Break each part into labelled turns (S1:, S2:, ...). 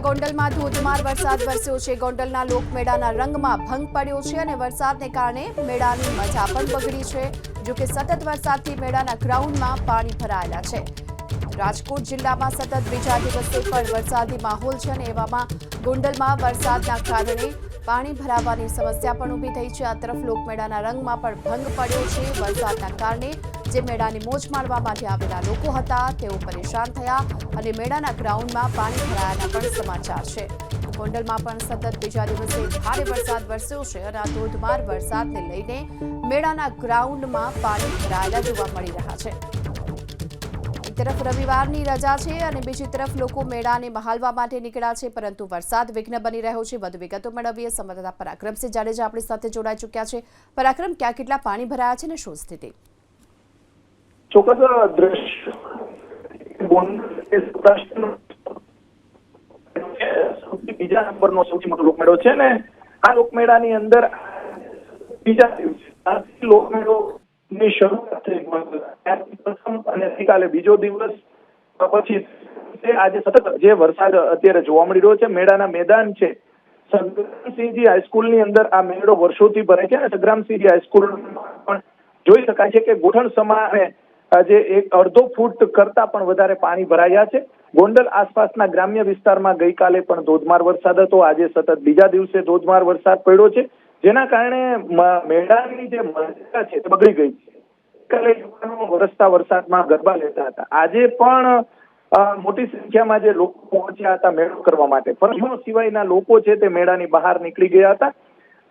S1: ગોંડલમાં ધોધમાર વરસાદ વરસ્યો છે। ગોંડલના લોકમેળાના રંગમાં ભંગ પડ્યો છે અને વરસાદને કારણે મેળાની મજા પણ બગડી છે। જો કે સતત વરસાદથી મેળાના ગ્રાઉન્ડમાં પાણી ભરાયેલા છે। રાજકોટ જિલ્લામાં સતત બીજા દિવસે પણ વરસાદી માહોલ છે અને એવામાં ગોંડલમાં વરસાદના કારણે પાણી ભરાવાની સમસ્યા પણ ઊભી થઈ છે। આ તરફ લોકમેળાના રંગમાં પણ ભંગ પડ્યો છે। વરસાદના કારણે જે મેળાની મોજ માણવા માટે આવેલા લોકો હતા તેઓ પરેશાન થયા અને મેળાના ગ્રાઉન્ડમાં પાણી ભરાયાના પણ સમાચાર છે। ગોંડલમાં પણ સતત બીજા દિવસે ભારે વરસાદ વરસ્યો છે અને આ ધોધમાર વરસાદને લઈને મેળાના ગ્રાઉન્ડમાં પાણી ભરાયેલા જોવા મળી રહ્યા છે। એક તરફ રવિવારની રજા છે અને બીજી તરફ લોકો મેળાને મહાલવા માટે નીકળ્યા છે, પરંતુ વરસાદ વિઘ્ન બની રહ્યો છે। વધુ વિગતો મેળવીએ સંવાદદાતા પરાક્રમસિંહ જાડેજા આપણી સાથે જોડાઈ ચૂક્યા છે। પરાક્રમ, ક્યાં કેટલા પાણી ભરાયા છે અને શું સ્થિતિ?
S2: ચોક્કસ દ્રશ્ય બીજા નંબરનો સૌથી મોટો લોકમેળો છે ને આ લોકમેળાની અંદર બીજા દિવસે લોકમેળો ની શરૂઆત થઈ પ્રથમ અને ગઈકાલે બીજો દિવસ પછી આજે સતત જે વરસાદ અત્યારે જોવા મળી રહ્યો છે। મેળાના મેદાન છે સંગ્રામસિંહજી હાઈસ્કૂલની અંદર આ મેળો વર્ષોથી ભરાય છે અને સંગ્રામસિંહજી હાઈસ્કૂલ પણ જોઈ શકાય છે કે ગોઠણ સમાને આજે એક અડધો ફૂટ કરતા પણ વધારે પાણી ભરાયા છે। ગોંડલ આસપાસના ગ્રામ્ય વિસ્તારમાં ગઈકાલે પણ ધોધમાર વરસાદ હતો। આજે સતત બીજા દિવસે ધોધમાર વરસાદ પડ્યો છે, જેના કારણે મેળાની જે મજા છે તે બગડી ગઈ છે। ગઈકાલે યુવાનો વરસતા વરસાદમાં ગરબા લેતા હતા। આજે પણ મોટી સંખ્યામાં જે લોકો પહોંચ્યા હતા મેળો કરવા માટે, પરંતુ સિવાયના લોકો છે તે મેળાની બહાર નીકળી ગયા હતા।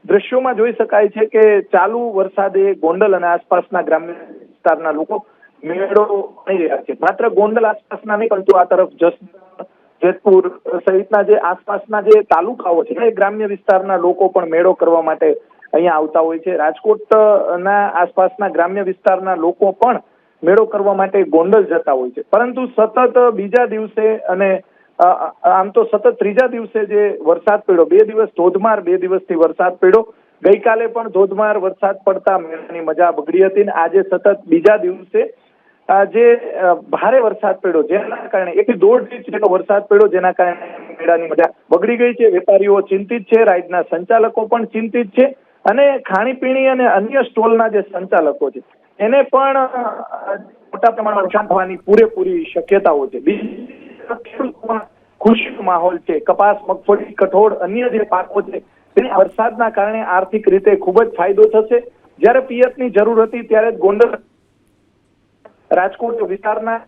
S2: દ્રશ્યોમાં જોઈ શકાય છે કે ચાલુ વરસાદે ગોંડલ અને આસપાસના ગ્રામ્ય વિસ્તારના લોકો મેળો માણી રહ્યા છે। માત્ર ગોંડલ આસપાસના નહીં, પરંતુ આ તરફ જસદણ, જેતપુર સહિતના જે આસપાસના જે તાલુકાઓ છે એ ગ્રામ્ય વિસ્તારના લોકો પણ મેળો કરવા માટે અહીંયા આવતા હોય છે। રાજકોટના આસપાસના ગ્રામ્ય વિસ્તારના લોકો પણ મેળો કરવા માટે ગોંડલ જતા હોય છે, પરંતુ સતત બીજા દિવસે અને આમ તો સતત ત્રીજા દિવસે જે વરસાદ પડ્યો, 2 દિવસ ધોધમાર, 2 દિવસથી વરસાદ પડ્યો। ગઈકાલે પણ ધોધમાર વરસાદ પડતા મેળાની મજા બગડી હતી અને આજે સતત બીજા દિવસે જે ભારે વરસાદ પડ્યો, જેના કારણે 1 થી 1.5 ઇંચ જેટલો વરસાદ પડ્યો, જેના કારણે મેળાની મજા બગડી ગઈ છે। વેપારીઓ ચિંતિત છે, રાઇડના સંચાલકો પણ ચિંતિત છે અને ખાણીપીણી અને અન્ય સ્ટોલના જે સંચાલકો છે એને પણ મોટા પ્રમાણમાં નુકસાન થવાની પૂરેપૂરી શક્યતાઓ છે। ખેડૂતોમાં ખુશીનો માહોલ છે। કપાસ, મગફળી, કઠોળ, અન્ય જે પાકો છે તેને વરસાદના કારણે આર્થિક રીતે ખૂબ જ ફાયદો થશે। જ્યારે પિયતની જરૂર હતી ત્યારે ગોંડલ, રાજકોટ વિસ્તારના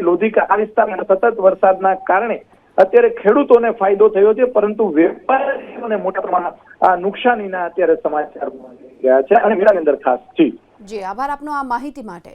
S2: લોધિકા આ વિસ્તારમાં સતત વરસાદના કારણે અત્યારે ખેડૂતોને ફાયદો થયો છે, પરંતુ વેપારીઓને મોટા પ્રમાણમાં નુકસાનીના અત્યારે સમાચાર મળી રહ્યા છે અને મેળાની અંદર ખાસ જી
S1: આભાર આપનો આ માહિતી માટે।